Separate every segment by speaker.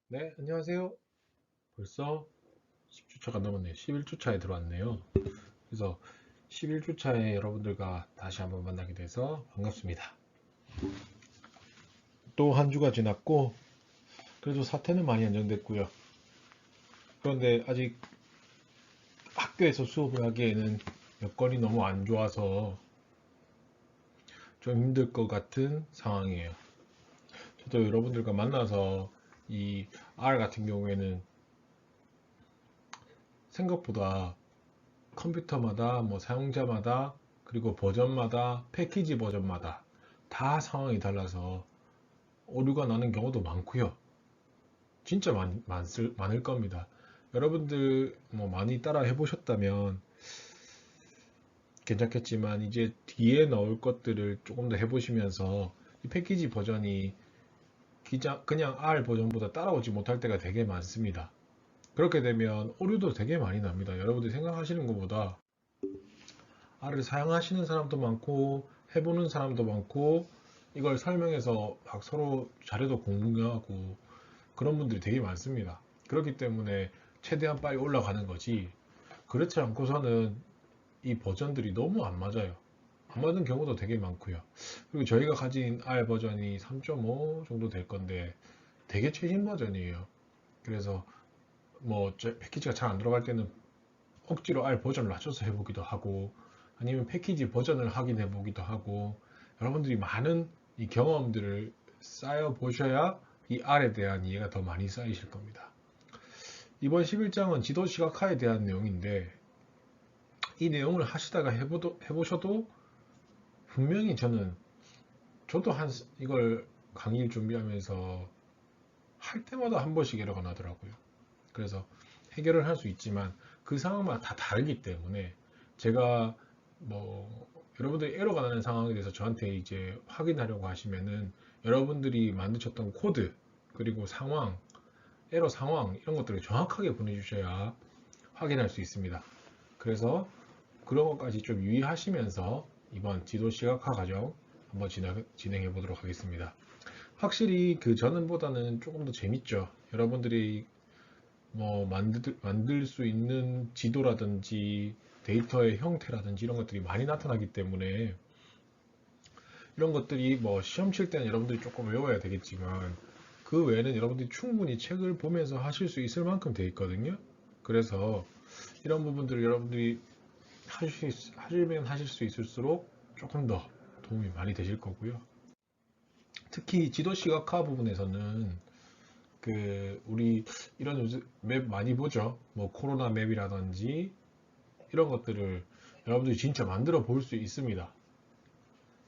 Speaker 1: 네, 안녕하세요. 벌써 10주차가 넘었네요. 11주차에 들어왔네요. 그래서 11주차에 여러분들과 다시 한번 만나게 돼서 반갑습니다. 또 한 주가 지났고, 그래도 사태는 많이 안정됐고요. 그런데 아직 학교에서 수업을 하기에는 여건이 너무 안 좋아서 좀 힘들 것 같은 상황이에요. 저도 여러분들과 만나서 이 R 같은 경우에는 생각보다 컴퓨터마다 뭐 사용자마다 그리고 버전마다 패키지 버전마다 다 상황이 달라서 오류가 나는 경우도 많고요. 진짜 많을 겁니다. 여러분들 뭐 많이 따라 해보셨다면 괜찮겠지만 이제 뒤에 넣을 것들을 조금 더 해보시면서 이 패키지 버전이 그냥 R 버전보다 따라오지 못할 때가 되게 많습니다. 그렇게 되면 오류도 되게 많이 납니다. 여러분들이 생각하시는 것보다 R을 사용하시는 사람도 많고 해보는 사람도 많고 이걸 설명해서 막 서로 자료도 공유하고 그런 분들이 되게 많습니다. 그렇기 때문에 최대한 빨리 올라가는 거지 그렇지 않고서는 이 버전들이 너무 안 맞아요. 안 맞는 경우도 되게 많고요. 그리고 저희가 가진 R 버전이 3.5 정도 될 건데 되게 최신 버전이에요. 그래서 뭐 패키지가 잘 안 들어갈 때는 억지로 R 버전을 낮춰서 해보기도 하고 아니면 패키지 버전을 확인해 보기도 하고 여러분들이 많은 이 경험들을 쌓여 보셔야 이 R에 대한 이해가 더 많이 쌓이실 겁니다. 이번 11장은 지도 시각화에 대한 내용인데 이 내용을 하시다가 해보셔도 분명히 저도 이걸 강의를 준비하면서 할 때마다 한 번씩 에러가 나더라고요. 그래서 해결을 할 수 있지만 그 상황마다 다 다르기 때문에 제가 뭐 여러분들이 에러가 나는 상황에 대해서 저한테 이제 확인하려고 하시면은 여러분들이 만드셨던 코드 그리고 상황, 에러 상황 이런 것들을 정확하게 보내주셔야 확인할 수 있습니다. 그래서 그런 것까지 좀 유의하시면서 이번 지도 시각화 과정 한번 진행해 보도록 하겠습니다. 확실히 그 전보다는 조금 더 재밌죠. 여러분들이 뭐 만들 수 있는 지도라든지 데이터의 형태라든지 이런 것들이 많이 나타나기 때문에 이런 것들이 뭐 시험 칠 때는 여러분들이 조금 외워야 되겠지만 그 외에는 여러분들이 충분히 책을 보면서 하실 수 있을 만큼 돼 있거든요. 그래서 이런 부분들을 여러분들이 하시면 하실 수 있을수록 조금 더 도움이 많이 되실 거고요. 특히 지도 시각화 부분에서는 우리 이런 요즘 맵 많이 보죠. 뭐 코로나 맵이라든지 이런 것들을 여러분들이 진짜 만들어 볼 수 있습니다.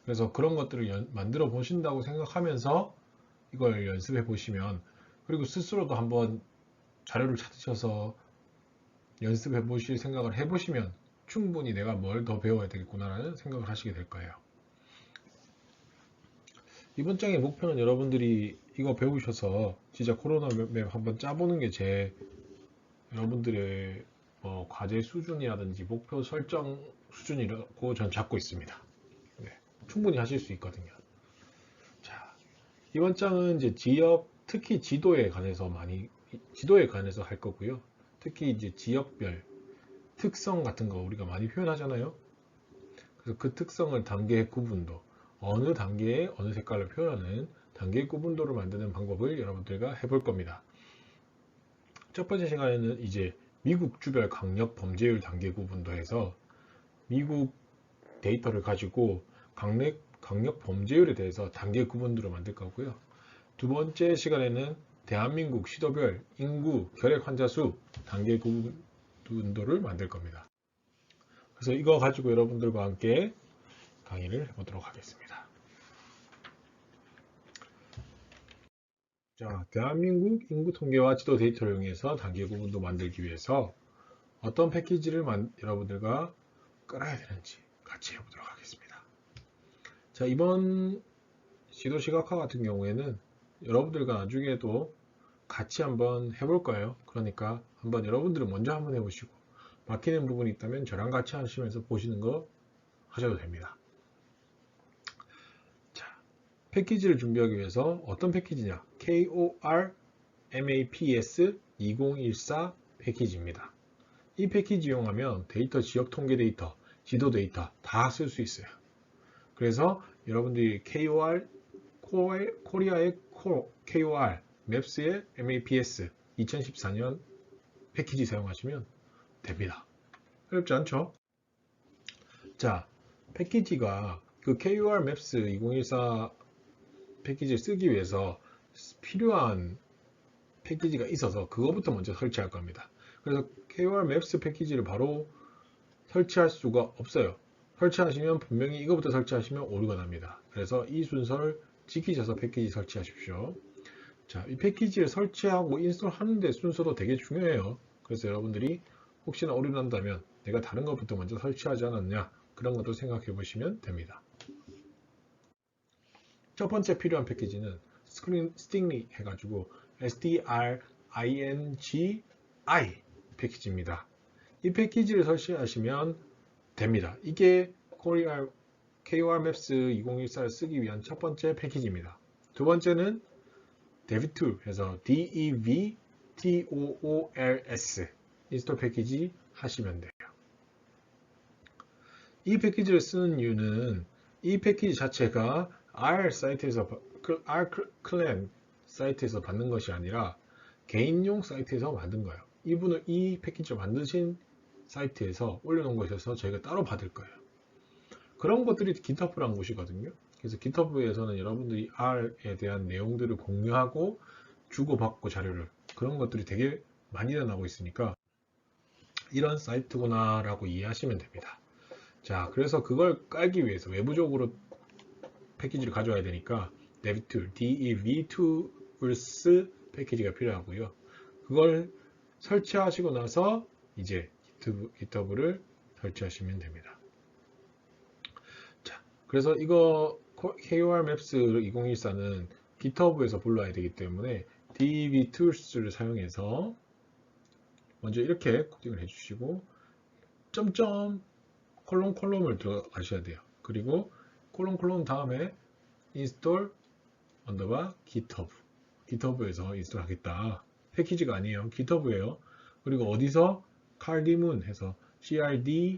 Speaker 1: 그래서 그런 것들을 만들어 보신다고 생각하면서 이걸 연습해 보시면 그리고 스스로도 한번 자료를 찾으셔서 연습해 보실 생각을 해 보시면 충분히 내가 뭘 더 배워야 되겠구나라는 생각을 하시게 될 거예요. 이번 장의 목표는 여러분들이 이거 배우셔서 진짜 코로나 맵 한번 짜보는 게 제 여러분들의 과제 수준이라든지 목표 설정 수준이라고 전 잡고 있습니다. 네, 충분히 하실 수 있거든요. 자, 이번 장은 이제 특히 지도에 관해서 할 거고요. 특히 이제 지역별 특성 같은 거 우리가 많이 표현하잖아요. 그래서 그 특성을 단계 구분도, 어느 단계에 어느 색깔을 표현하는 단계 구분도를 만드는 방법을 여러분들과 해볼 겁니다. 첫 번째 시간에는 이제 미국 주별 강력 범죄율 단계 구분도해서 미국 데이터를 가지고 강력 범죄율에 대해서 단계 구분도를 만들 거고요. 두 번째 시간에는 대한민국 시도별 인구 결핵 환자 수 단계 구분도를 만들 겁니다. 그래서 이거 가지고 여러분들과 함께 강의를 해보도록 하겠습니다. 자, 대한민국 인구 통계와 지도 데이터를 이용해서 단계 구분도 만들기 위해서 어떤 패키지를 여러분들과 깔아야 되는지 같이 해보도록 하겠습니다. 자, 이번 지도 시각화 같은 경우에는 여러분들과 나중에도 같이 한번 해볼 거예요. 그러니까 한번 여러분들은 먼저 한번 해보시고 막히는 부분이 있다면 저랑 같이 하시면서 보시는 거 하셔도 됩니다. 자, 패키지를 준비하기 위해서 어떤 패키지냐? KOR MAPS 2014 패키지입니다. 이 패키지 이용하면 데이터 지역 통계 데이터, 지도 데이터 다 쓸 수 있어요. 그래서 여러분들이 코리아의 KOR, 맵스의 MAPS 2014년 패키지 사용하시면 됩니다. 어렵지 않죠? 자, 패키지가 그 KOR 맵스 2014 패키지를 쓰기 위해서 필요한 패키지가 있어서 그거부터 먼저 설치할 겁니다. 그래서 KOR 맵스 패키지를 바로 설치할 수가 없어요. 설치하시면 분명히 이거부터 설치하시면 오류가 납니다. 그래서 이 순서를 지키셔서 패키지 설치하십시오. 자, 이 패키지를 설치하고 인스톨하는데 순서도 되게 중요해요. 그래서 여러분들이 혹시나 오류 난다면 내가 다른 것부터 먼저 설치하지 않았냐, 그런 것도 생각해 보시면 됩니다. 첫 번째 필요한 패키지는 스팅리 해가지고 STRINGI 패키지입니다. 이 패키지를 설치하시면 됩니다. 이게 KOR 맵스 2014를 쓰기 위한 첫 번째 패키지입니다. 두 번째는 DevTool 해서 DEVTOOLS 인스톨 패키지 하시면 돼요. 이 패키지를 쓰는 이유는 이 패키지 자체가 R 클랜 사이트에서 받는 것이 아니라 개인용 사이트에서 만든 거예요. 이 패키지를 만드신 사이트에서 올려놓은 것이어서 저희가 따로 받을 거예요. 그런 것들이 GitHub라는 곳이거든요. 그래서 GitHub에서는 여러분들이 R에 대한 내용들을 공유하고 주고받고 자료를, 그런 것들이 되게 많이 일어나고 있으니까 이런 사이트구나 라고 이해하시면 됩니다. 자, 그래서 그걸 깔기 위해서 외부적으로 패키지를 가져와야 되니까 DevTool, DEVTools 패키지가 필요하고요. 그걸 설치하시고 나서 이제 GitHub를 설치하시면 됩니다. 자, 그래서 이거 KOR Maps 2014는 GitHub에서 불러야 되기 때문에 DEVTools를 사용해서 먼저 이렇게 코딩을 해주시고 점점 콜롬을 들어가셔야 돼요. 그리고 콜롬 다음에 install GitHub, GitHub에서 인스톨 하겠다. 패키지가 아니에요. GitHub예요. 그리고 어디서 cardimoon 해서 CARDIOMOON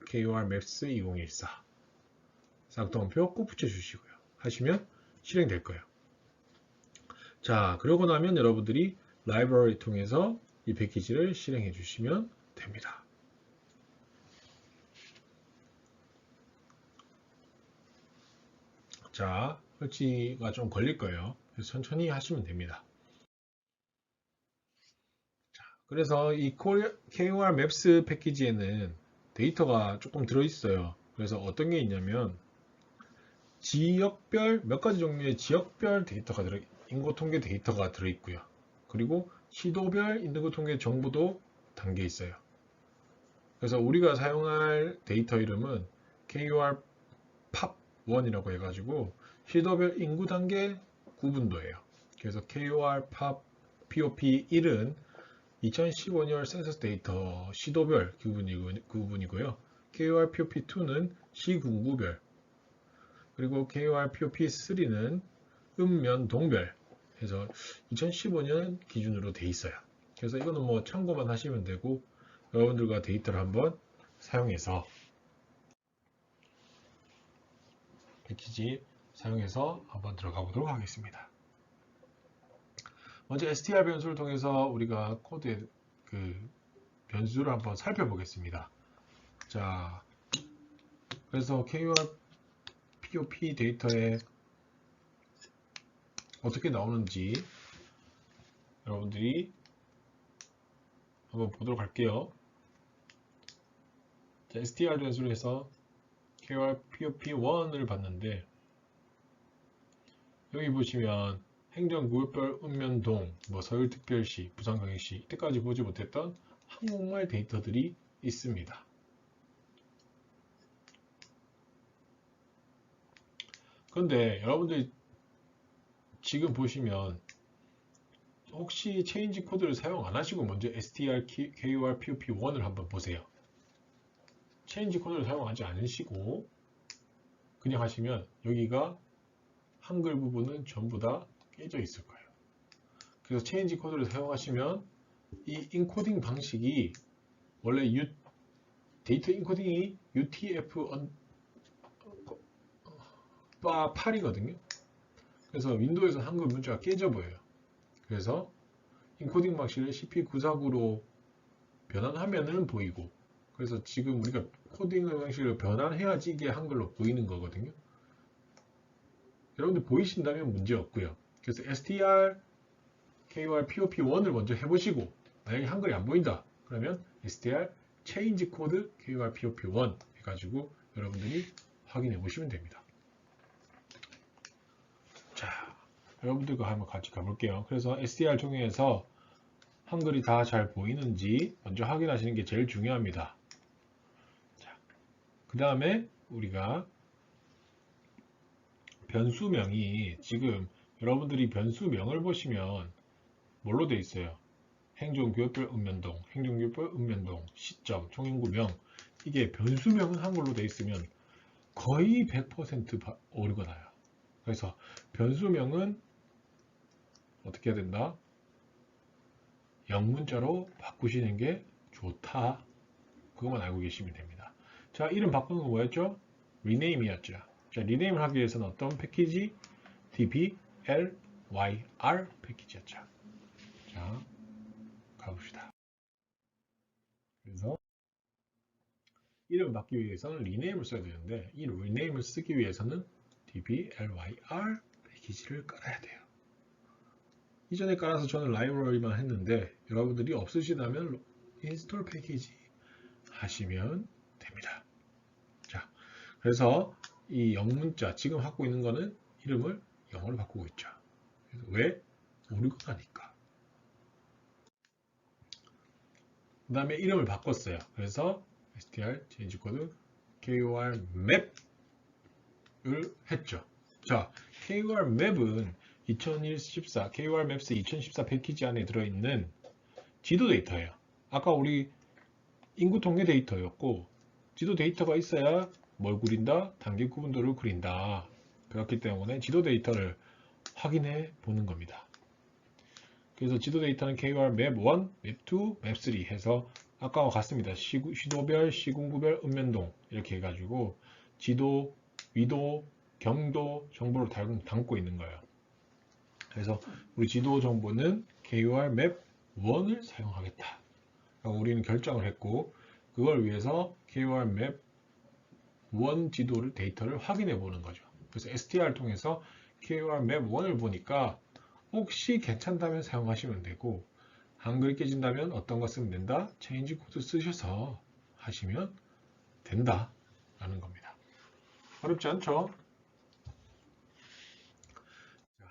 Speaker 1: KOR Maps 2014 쌍통표 꼭 붙여주시고요. 하시면 실행될 거예요. 자, 그러고 나면 여러분들이 라이브러리 통해서 이 패키지를 실행해 주시면 됩니다. 자, 설치가 좀 걸릴 거예요. 그래서 천천히 하시면 됩니다. 자, 그래서 이 KOR Maps 패키지에는 데이터가 조금 들어있어요. 그래서 어떤 게 있냐면 지역별, 몇 가지 종류의 지역별 데이터가 인구 통계 데이터가 들어있고요. 그리고 시도별 인구 통계 정보도 담겨 있어요. 그래서 우리가 사용할 데이터 이름은 KOR POP1이라고 해가지고 시도별 인구 단계 구분도예요. 그래서 KOR POP1은 2015년 센서스 데이터 시도별 구분이고요. KOR POP2는 시군구별, 그리고 KOR POP3는 읍면 동별 해서 2015년 기준으로 돼 있어요. 그래서 이거는 뭐 참고만 하시면 되고 여러분들과 데이터를 한번 사용해서 패키지 사용해서 한번 들어가 보도록 하겠습니다. 먼저 str 변수를 통해서 우리가 코드의 그 변수를 한번 살펴보겠습니다. 자, 그래서 KOR POP 데이터에 어떻게 나오는지 여러분들이 한번 보도록 할게요. 자, str 변수를 해서 KOR POP1을 봤는데 여기 보시면 행정구역별 읍면동, 서울특별시, 부산광역시 이때까지 보지 못했던 한국말 데이터들이 있습니다. 그런데 여러분들 지금 보시면 혹시 체인지 코드를 사용 안 하시고 먼저 str KOR POP1을 한번 보세요. 체인지 코드를 사용하지 않으시고 그냥 하시면 여기가 한글 부분은 전부 다 깨져 있을 거예요. 그래서 체인지 코드를 사용하시면 이 인코딩 방식이 원래 데이터 인코딩이 UTF-8이거든요. 그래서 윈도우에서 한글 문자가 깨져 보여요. 그래서 인코딩 방식을 CP949로 변환하면은 보이고, 그래서 지금 우리가 코딩 방식을 변환해야지 이게 한글로 보이는 거거든요. 여러분들 보이신다면 문제 없고요. 그래서 str, KOR, POP1을 먼저 해보시고, 만약에 한글이 안 보인다 그러면 str change code KOR, POP1 해가지고 여러분들이 확인해 보시면 됩니다. 자, 여러분들과 한번 같이 가볼게요. 그래서 str 통해서 한글이 다 잘 보이는지 먼저 확인하시는 게 제일 중요합니다. 그 다음에 우리가 변수명이, 지금 여러분들이 변수명을 보시면 뭘로 되어 있어요? 행정교육별 읍면동, 행정교육별 읍면동, 시점, 총인구명. 이게 변수명은 한글로 되어 있으면 거의 100% 오류가 나요. 그래서 변수명은 어떻게 해야 된다? 영문자로 바꾸시는 게 좋다. 그것만 알고 계시면 됩니다. 자, 이름 바꾸는 거 뭐였죠? rename이었죠. 자, 리네임을 하기 위해서는 어떤 패키지? dplyr 패키지였죠. 자, 가봅시다. 그래서 이름을 바꾸기 위해서는 리네임을 써야 되는데, 이 리네임을 쓰기 위해서는 dplyr 패키지를 깔아야 돼요. 이전에 깔아서 저는 라이브러리만 했는데, 여러분들이 없으시다면 인스톨 패키지 하시면 됩니다. 자, 그래서 이 영문자, 지금 갖고 있는 거는 이름을 영어로 바꾸고 있죠. 그래서 왜? 오류가 나니까. 그 다음에 이름을 바꿨어요. 그래서 str change code KOR map을 했죠. 자, KOR map은 2014 KOR maps 2014 패키지 안에 들어있는 지도 데이터예요. 아까 우리 인구 통계 데이터였고, 지도 데이터가 있어야 뭘 그린다? 단계 구분도를 그린다. 그렇기 때문에 지도 데이터를 확인해 보는 겁니다. 그래서 지도 데이터는 KOR map 1, map 2, map 3 해서 아까와 같습니다. 시도별, 시군구별, 읍면동 이렇게 해가지고 지도, 위도, 경도 정보를 담고 있는 거예요. 그래서 우리 지도 정보는 KOR map 1을 사용하겠다. 우리는 결정을 했고, 그걸 위해서 KOR map 1 지도를 데이터를 확인해 보는 거죠. 그래서 str 통해서 KOR map 1을 보니까 혹시 괜찮다면 사용하시면 되고, 한글이 깨진다면 어떤 거 쓰면 된다? 체인지 코드 쓰셔서 하시면 된다 라는 겁니다. 어렵지 않죠? 자,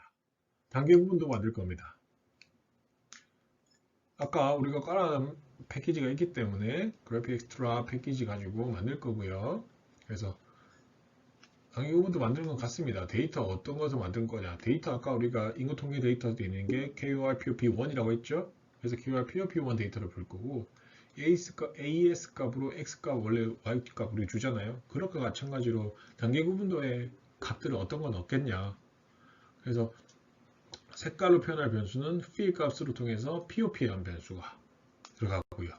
Speaker 1: 단계 구분도 만들 겁니다. 아까 우리가 깔아놓은 패키지가 있기 때문에 그래픽 엑스트라 패키지 가지고 만들 거고요. 그래서 단계 구분도 만드는 것 같습니다. 데이터 어떤 것을 만든 거냐? 데이터 아까 우리가 인구 통계 데이터도 있는 게 KOR POP1이라고 했죠? 그래서 KOR POP1 데이터를 볼 거고, AS 값으로 X 값 원래 Y 값 우리 주잖아요. 그런 것과 마찬가지로 단계 구분도의 값들을 어떤 건 없겠냐? 그래서 색깔로 표현할 변수는 fill 값으로 통해서 POP라는 변수가 들어가고요.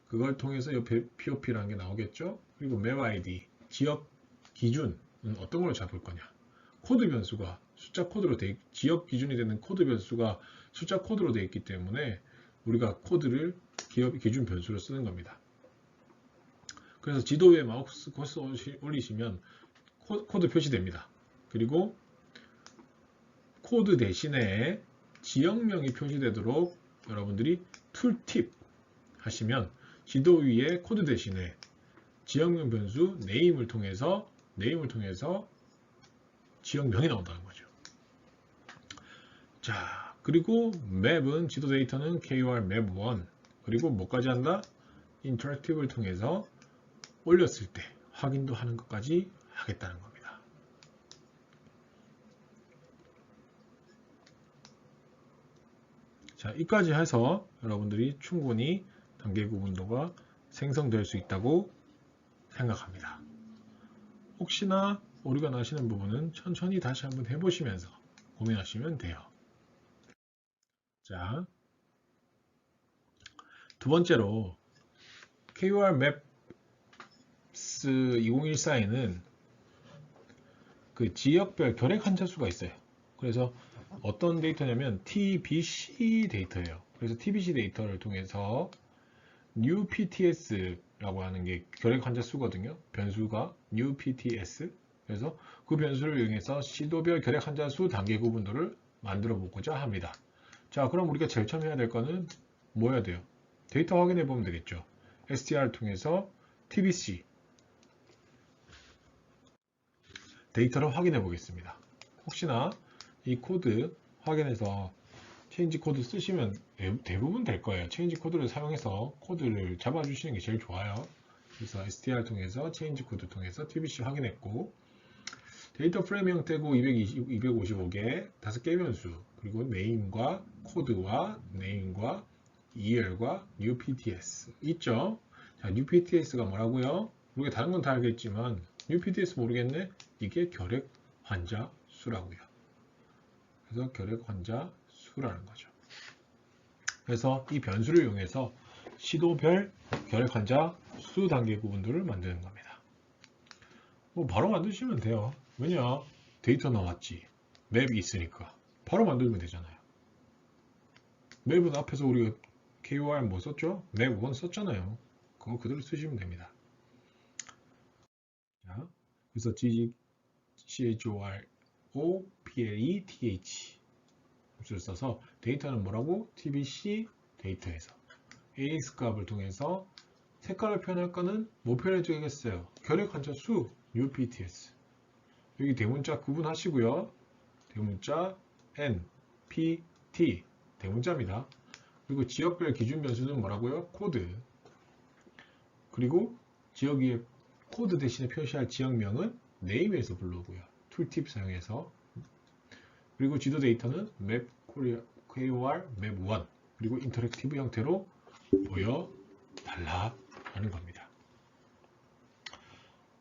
Speaker 1: 그걸 통해서 옆에 POP라는 게 나오겠죠? 그리고 map ID, 지역 기준은 어떤 걸로 잡을 거냐? 코드 변수가 숫자 코드로 지역 기준이 되는 코드 변수가 숫자 코드로 되어 있기 때문에 우리가 코드를 기준 변수로 쓰는 겁니다. 그래서 지도 위에 마우스 커서 올리시면 코드 표시됩니다. 그리고 코드 대신에 지역명이 표시되도록 여러분들이 툴팁 하시면 지도 위에 코드 대신에 지역명 변수 name을 통해서 지역명이 나온다는 거죠. 자, 그리고 map은 지도 데이터는 KOR map 1, 그리고 뭐까지 한다? 인터랙티브를 통해서 올렸을 때 확인도 하는 것까지 하겠다는 겁니다. 자, 이까지 해서 여러분들이 충분히 단계 구분도가 생성될 수 있다고 생각합니다. 혹시나 오류가 나시는 부분은 천천히 다시 한번 해보시면서 고민하시면 돼요. 자, 두 번째로 KOR Maps 2014에는 그 지역별 결핵 환자 수가 있어요. 그래서 어떤 데이터냐면 TBC 데이터예요. 그래서 TBC 데이터를 통해서 NewPTS라고 하는 게 결핵 환자 수거든요. 변수가 NewPTS. 그래서 그 변수를 이용해서 시도별 결핵 환자 수 단계 구분도를 만들어 보고자 합니다. 자, 그럼 우리가 제일 처음 해야 될 거는 뭐 해야 돼요? 데이터 확인해 보면 되겠죠. STR을 통해서 TBC 데이터를 확인해 보겠습니다. 혹시나 이 코드 확인해서 체인지 코드 쓰시면 대부분 될 거예요. 체인지 코드를 사용해서 코드를 잡아주시는 게 제일 좋아요. 그래서 str 통해서 체인지 코드 통해서 TBC 확인했고, 데이터 프레임 형태고 255개, 5개 변수, 그리고 네임과 코드와 네임과 EL과 NewPTS 있죠. 자, NewPTS가 뭐라고요? 우리가 다른 건 다 알겠지만 NewPTS 모르겠네? 이게 결핵 환자 수라고요. 그래서 결핵 환자 수라는 거죠. 그래서 이 변수를 이용해서 시도별 결핵 환자 수 단계 구분도를 만드는 겁니다. 뭐 바로 만드시면 돼요. 왜냐? 데이터 나왔지. 맵이 있으니까. 바로 만들면 되잖아요. 맵은 앞에서 우리가 KOR 뭐 썼죠? 맵 1 썼잖아요. 그거 그대로 쓰시면 됩니다. 자, 그래서 CHOROPLETH 를 써서 데이터는 뭐라고? TBC 데이터에서 AS 값을 통해서 색깔을 표현할 거는 뭐 표현해 주겠어요? 결핵 환자 수 NewPTS. 여기 대문자 구분하시고요. 대문자 N, P, T 대문자입니다. 그리고 지역별 기준 변수는 뭐라고요? 코드. 그리고 지역 위에 코드 대신에 표시할 지역명은 name에서 불러오고요. 툴팁 사용해서. 그리고 지도 데이터는 map KOR map 1 그리고 인터랙티브 형태로 보여달라 하는 겁니다.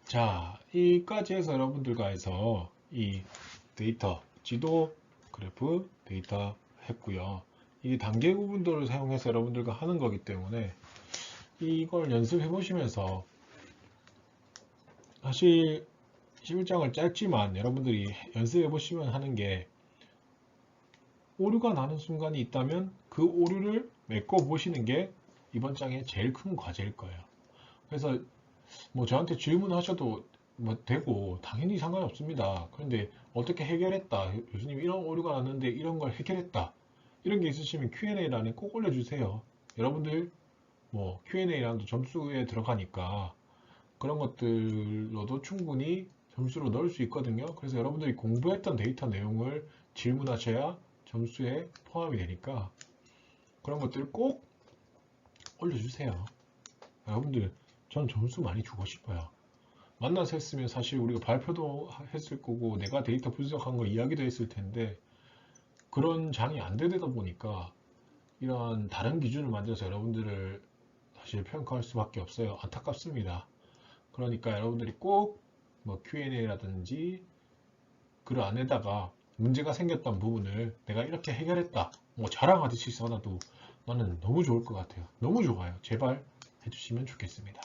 Speaker 1: 자, 이까지 해서 여러분들과 해서 이 데이터 지도 그래프 데이터 했고요. 이 단계 구분도를 사용해서 여러분들과 하는 거기 때문에 이걸 연습해 보시면서 사실 11장을 짧지만 여러분들이 연습해 보시면 하는 게 오류가 나는 순간이 있다면 그 오류를 메꿔 보시는 게 이번 장의 제일 큰 과제일 거예요. 그래서 뭐 저한테 질문하셔도 뭐 되고 당연히 상관없습니다. 그런데 어떻게 해결했다. 교수님 이런 오류가 났는데 이런 걸 해결했다. 이런 게 있으시면 Q&A란에 꼭 올려주세요. 여러분들 뭐 Q&A란도 점수에 들어가니까 그런 것들로도 충분히 점수로 넣을 수 있거든요. 그래서 여러분들이 공부했던 데이터 내용을 질문하셔야 점수에 포함이 되니까 그런 것들 꼭 올려주세요. 여러분들 전 점수 많이 주고 싶어요. 만나서 했으면 사실 우리가 발표도 했을 거고 내가 데이터 분석한 거 이야기도 했을 텐데 그런 장이 안 되다 보니까 이런 다른 기준을 만들어서 여러분들을 사실 평가할 수밖에 없어요. 안타깝습니다. 그러니까 여러분들이 꼭 뭐 Q&A라든지 글 안에다가 문제가 생겼던 부분을 내가 이렇게 해결했다. 뭐 자랑하듯이 써놔도 나는 너무 좋을 것 같아요. 너무 좋아요. 제발 해주시면 좋겠습니다.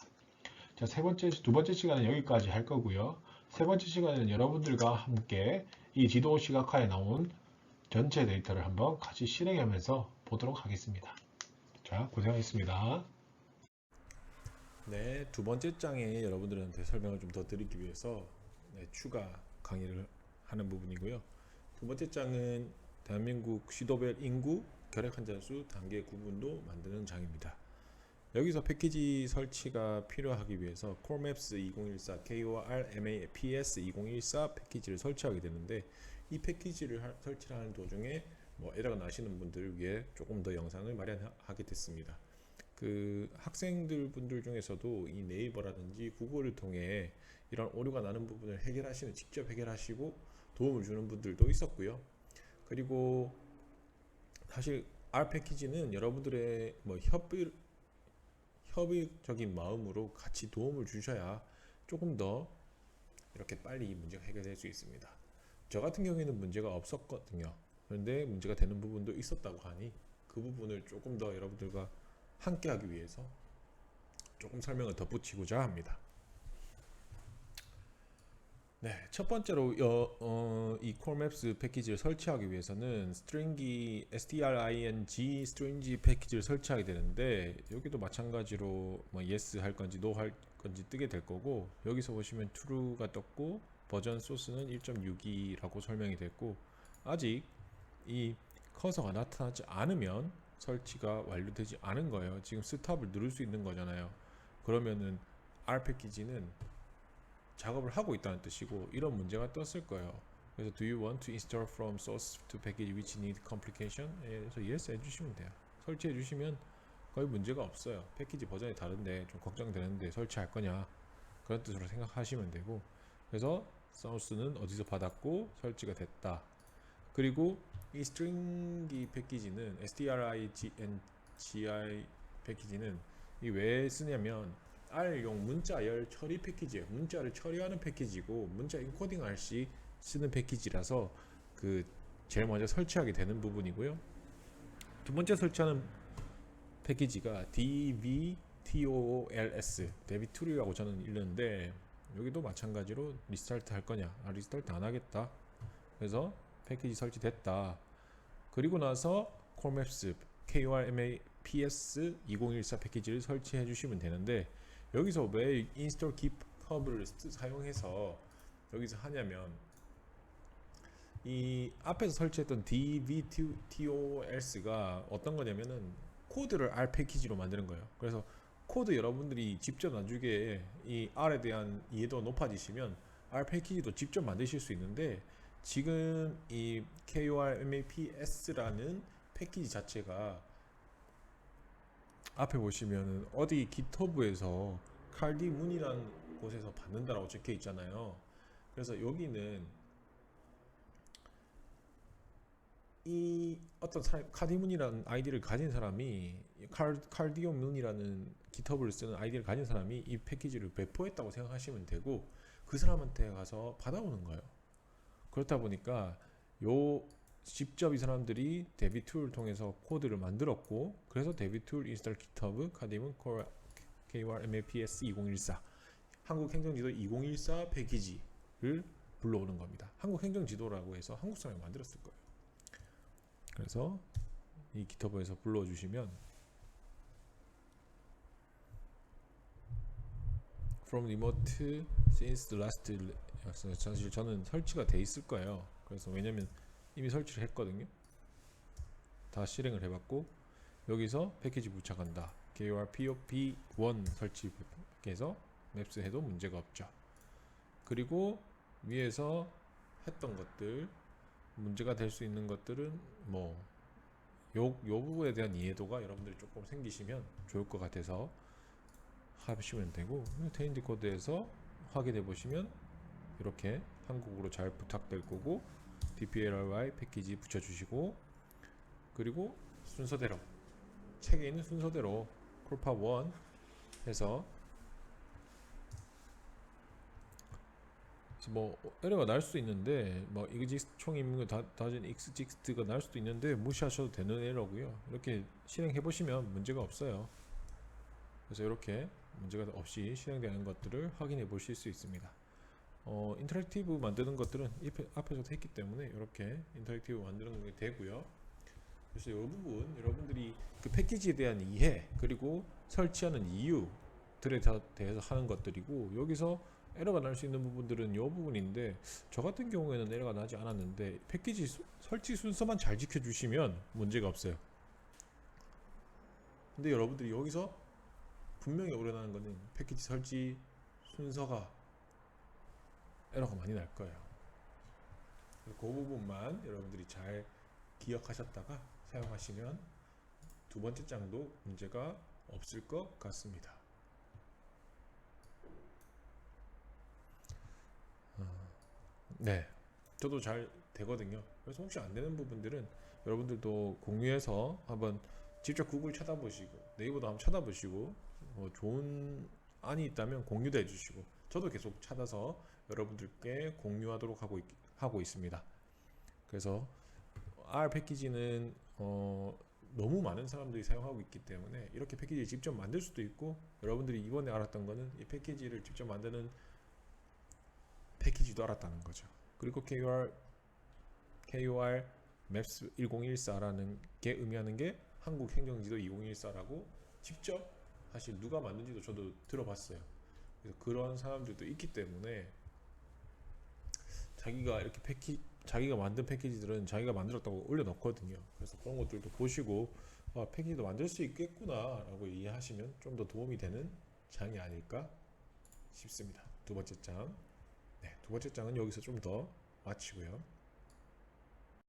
Speaker 1: 자, 두 번째 시간은 여기까지 할 거고요. 세 번째 시간은 여러분들과 함께 이 지도 시각화에 나온 전체 데이터를 한번 같이 실행하면서 보도록 하겠습니다. 자, 고생하셨습니다. 네, 두 번째 장에 여러분들한테 설명을 좀 더 드리기 위해서 추가 강의를 하는 부분이고요. 두 번째 장은 대한민국 시도별 인구 결핵 환자 수 단계 구분도 만드는 장입니다. 여기서 패키지 설치가 필요하기 위해서 CoreMaps 2014 KOR MAPS 2014 패키지를 설치하게 되는데 이 패키지를 설치하는 도중에 뭐 에러가 나시는 분들을 위해 조금 더 영상을 마련하게 됐습니다. 그 학생들 분들 중에서도 이 네이버라든지 구글을 통해 이런 오류가 나는 부분을 직접 해결하시고 도움을 주는 분들도 있었고요. 그리고 사실 R 패키지는 여러분들의 뭐 협의적인 마음으로 같이 도움을 주셔야 조금 더 이렇게 빨리 이 문제가 해결될 수 있습니다. 저 같은 경우에는 문제가 없었거든요. 그런데 문제가 되는 부분도 있었다고 하니 그 부분을 조금 더 여러분들과 함께 하기 위해서 조금 설명을 덧붙이고자 합니다. 네, 첫 번째로 이 콜맵스 패키지를 설치하기 위해서는 string 패키지를 설치하게 되는데 여기도 마찬가지로 뭐 yes 할 건지 no 할 건지 뜨게 될 거고 여기서 보시면 true가 떴고 버전 소스는 1.6이라고 설명이 됐고 아직 이 커서가 나타나지 않으면 설치가 완료되지 않은 거예요. 지금 스탑을 누를 수 있는 거잖아요. 그러면은 R 패키지는 작업을 하고 있다는 뜻이고 이런 문제가 떴을 거예요. 그래서 do you want to install from source to package which need complication? 그래서 yes 해주시면 돼요. 설치해 주시면 거의 문제가 없어요. 패키지 버전이 다른데 좀 걱정되는데 설치할 거냐 그런 뜻으로 생각하시면 되고 그래서 source는 어디서 받았고 설치가 됐다. 그리고 이 stringy 패키지는 stringgi 패키지는 이 왜 쓰냐면 R용 문자 열 처리 패키지예요. 문자를 처리하는 패키지고 문자 인코딩 할 시 쓰는 패키지라서 그 제일 먼저 설치하게 되는 부분이고요. 두 번째 설치하는 패키지가 dvtools dvtool이라고 저는 읽는데 여기도 마찬가지로 리스타트 할 거냐? 리스타트 안 하겠다. 그래서 패키지 설치됐다. 그리고 나서 콜맵스 KORMAPS 2014 패키지를 설치해 주시면 되는데 여기서 왜 install GitHub를 사용해서 여기서 하냐면 이 앞에서 설치했던 dvtols가 어떤 거냐면은 코드를 R 패키지로 만드는 거예요. 그래서 코드 여러분들이 직접 나중에 이 R에 대한 이해도가 높아지시면 R 패키지도 직접 만드실 수 있는데 지금 이 KORMAPS라는 패키지 자체가 앞에 보시면은 어디 GitHub에서 칼디문이라는 곳에서 받는다라고 적혀 있잖아요. 그래서 여기는 이 어떤 카디문이라는 아이디를 가진 사람이 칼디오문이라는 GitHub를 쓰는 아이디를 가진 사람이 이 패키지를 배포했다고 생각하시면 되고 그 사람한테 가서 받아오는 거예요. 그렇다 보니까 요 직접 이 사람들이 데비툴을 통해서 코드를 만들었고 그래서 데비툴 인스톨 GitHub 카디문 KORMAPS 2014 한국행정지도 2014 패키지를 불러오는 겁니다. 한국행정지도라고 해서 한국 사람이 만들었을 거예요. 그래서 이 GitHub에서 불러주시면 from remote since the last 사실 저는 설치가 돼 있을 거예요. 그래서 왜냐면 이미 설치를 했거든요. 다 실행을 해봤고 여기서 패키지 부착한다. KORPOP1 설치해서 맵스 해도 문제가 없죠. 그리고 위에서 했던 것들 문제가 될 수 있는 것들은 뭐 요 부분에 대한 이해도가 여러분들이 조금 생기시면 좋을 것 같아서 하시면 되고 테인드 코드에서 확인해 보시면 이렇게 한국어로 잘 부탁될 거고 dplyr 패키지 붙여주시고 그리고 순서대로 책에 있는 순서대로 콜팝1 해서 뭐 에러가 날 수도 있는데 뭐 exist 총임 다진 exist가 날 수도 있는데 무시하셔도 되는 에러고요. 이렇게 실행해 보시면 문제가 없어요. 그래서 이렇게 문제가 없이 실행되는 것들을 확인해 보실 수 있습니다. 인터랙티브 만드는 것들은 앞에서도 했기 때문에 이렇게 인터랙티브 만드는 게 되고요. 그래서 이 부분 여러분들이 그 패키지에 대한 이해 그리고 설치하는 이유들에 대해서 하는 것들이고 여기서 에러가 날 수 있는 부분들은 이 부분인데 저 같은 경우에는 에러가 나지 않았는데 패키지 설치 순서만 잘 지켜주시면 문제가 없어요. 근데 여러분들이 여기서 분명히 오류나는 거는 패키지 설치 순서가 에러가 많이 날 거예요. 그 부분만 여러분들이 잘 기억하셨다가 사용하시면 두 번째 장도 문제가 없을 것 같습니다. 네, 저도 잘 되거든요. 그래서 혹시 안 되는 부분들은 여러분들도 공유해서 한번 직접 구글 찾아보시고 네이버도 한번 찾아보시고 좋은 안이 있다면 공유도 해주시고 저도 계속 찾아서 여러분들께 공유하도록 하고 있습니다. 그래서 R 패키지는 너무 많은 사람들이 사용하고 있기 때문에 이렇게 패키지를 직접 만들 수도 있고, 여러분들이 이번에 알았던 거는 이 패키지를 직접 만드는 패키지도 알았다는 거죠. 그리고 KUR Maps 1014라는 게 의미하는 게 한국 행정지도 2014라고 직접 사실 누가 만든지도 저도 들어봤어요. 그래서 그런 사람들도 있기 때문에 자기가 만든 패키지들은 자기가 만들었다고 올려놓거든요. 그래서 그런 것들도 보시고 패키지도 만들 수 있겠구나 라고 이해하시면 좀 더 도움이 되는 장이 아닐까 싶습니다. 두 번째 장. 네, 두 번째 장은 여기서 좀 더 마치고요.